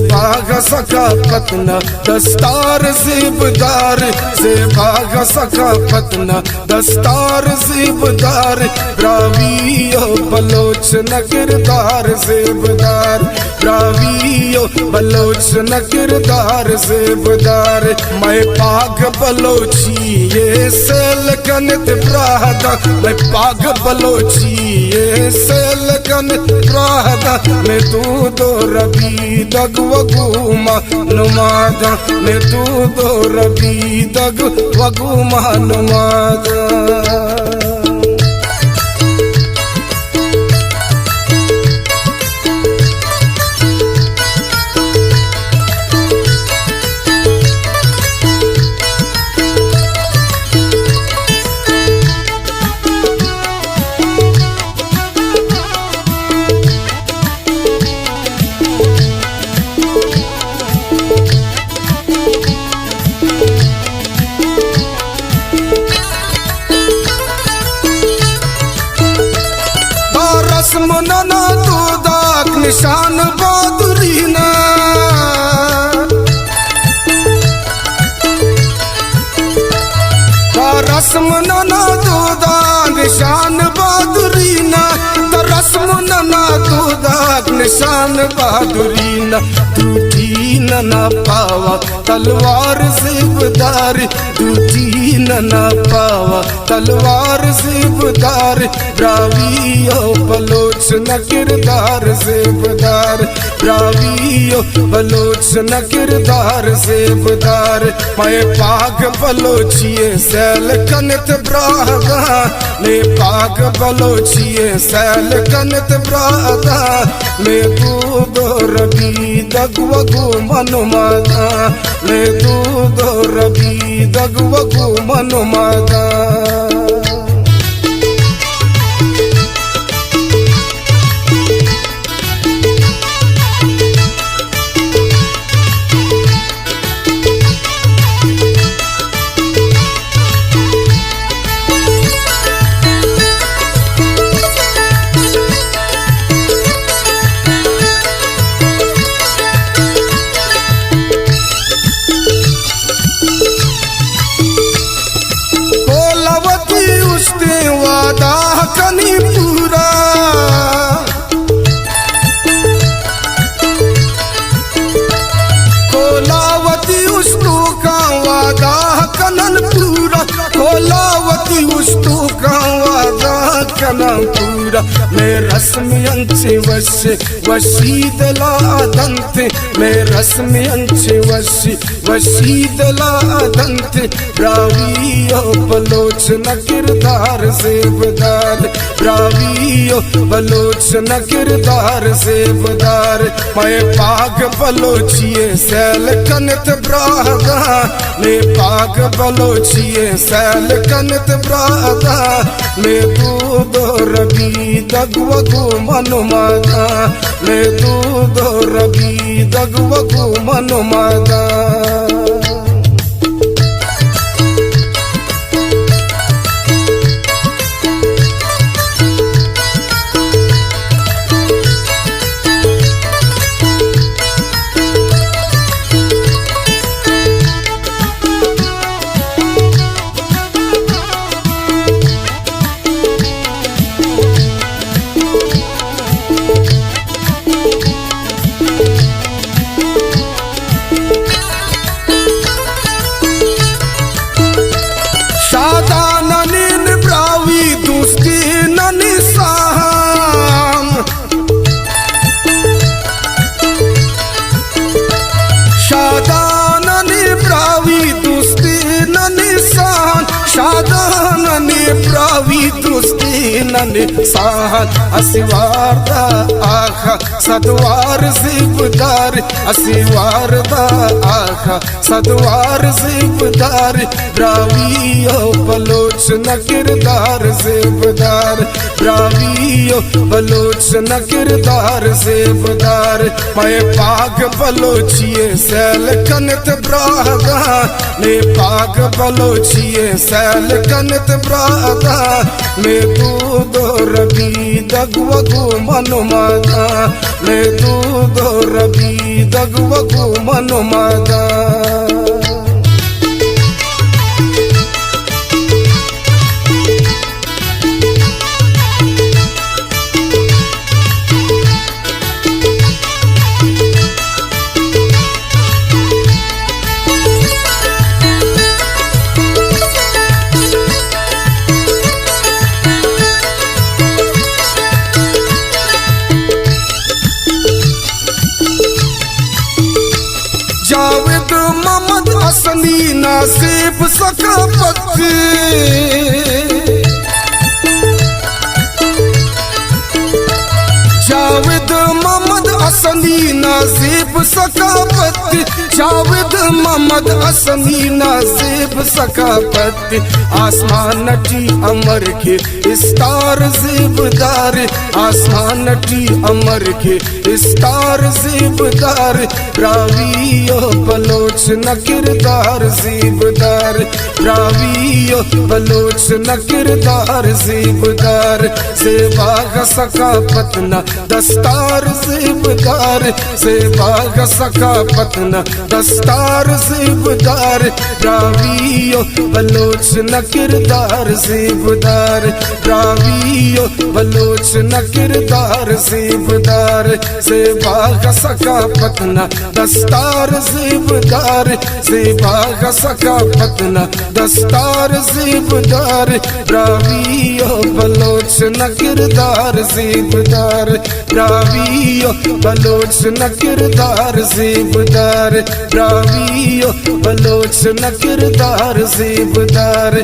बाग सका पतना दस्तार ज़ेबदार से बाग सका पतना दस्तार ज़ेबदार ब्रावियो बलोच न किरदार ज़ेबदार ब्रावियो बलोच न किरदार ज़ेबदार मैं पाग बलोची ये सेल कनत प्रादा मैं पाग बलोची ये सेल कनत प्रादा मैं तू दो रबी दग वगुमा नुमादा मैं तू दो रबी दग वगुमा नुमादा। रस्मना तो दाग निशान बहादुरीना रस्मना तो दाग निशान बहादुरीना रस्मना तो दाग निशान बहादुरीना टूटी न पावा तलवार ज़ेबदार टूटी न पावा तलवार ज़ेबदार ब्रावियो बलोच न किरदार ज़ेबदार ब्रावियो बलोच न किरदार ज़ेबदार मैं पाग बलोचिए सैल कनत ब्रादा मैं पाग बलोचिए सैल कनत ब्रादा मैं तू दो रबी दग वगु मनुमादा मैं तू दो रबी दग वगु मनुमादा। वादा कनी पूरा कोलावती उस्तु का वादा कनन पूरा कोलावती उस्तु का वादा कनन पूरा मैं रस्म अंचे वशीद लादंते मैं रस्म अंचे वशीद लादंते ब्रावियो बलोच न किरदार ज़ेबदार ब्रावियो बलोच न किरदार ज़ेबदार मैं पाग बलोचिए सैल कनत ब्रादा मैं पाग बलोचिए सैल कनत ब्रादा मैं तू दो रबी दग वगु मनुमादा मैं तू दो रबी दग वगु मनुमादा। ब्रावी दोस्ती निशान असिवार दा आखा सदवार ज़ेबदार असिवार दा आखा सदवार ज़ेबदार ब्रावियो बलोच न किरदार ज़ेबदार ब्रावियो बलोच न किरदार ज़ेबदार मैं पाग बलोचिए सैल कनत ब्रादा मैं पाग बलोचिए सैल कनत ब्रादा मैं तू दो रबी दग वगु मनुमादा मैं तू दो रबी दगवगु मनुमादा जावेद मोहम्मद असली नासिब सकाफत जावेद मोहम्मद असली नासिब सकाफत जावेद मोहम्मद असली नासिब सकाफत आसमान नटी अमर के इस्तार ज़िबदार आसमान नटी अमर के इस्तार ज़िबदार रावियो बलोच न किरदार ज़िबदार रावियो बलोच न किरदार ज़िबदार सेवाग सकाफत न दस्तार ज़िबदार सेवाग सकाफत न दस्तार ज़िबदार रावियो बलोच न किरदार ज़िबदार रावियो बलोच न किरदार ज़िबदार सेवाग सकाफत न दस्तार ज़िबदार सेवाग सकाफत न दस्तार ज़िबदार रावियो बलोच न किरदार ज़िबदार रावियो बलोच न किरदार ज़िबदार रावियो बलोच न किरदार ज़िबदार।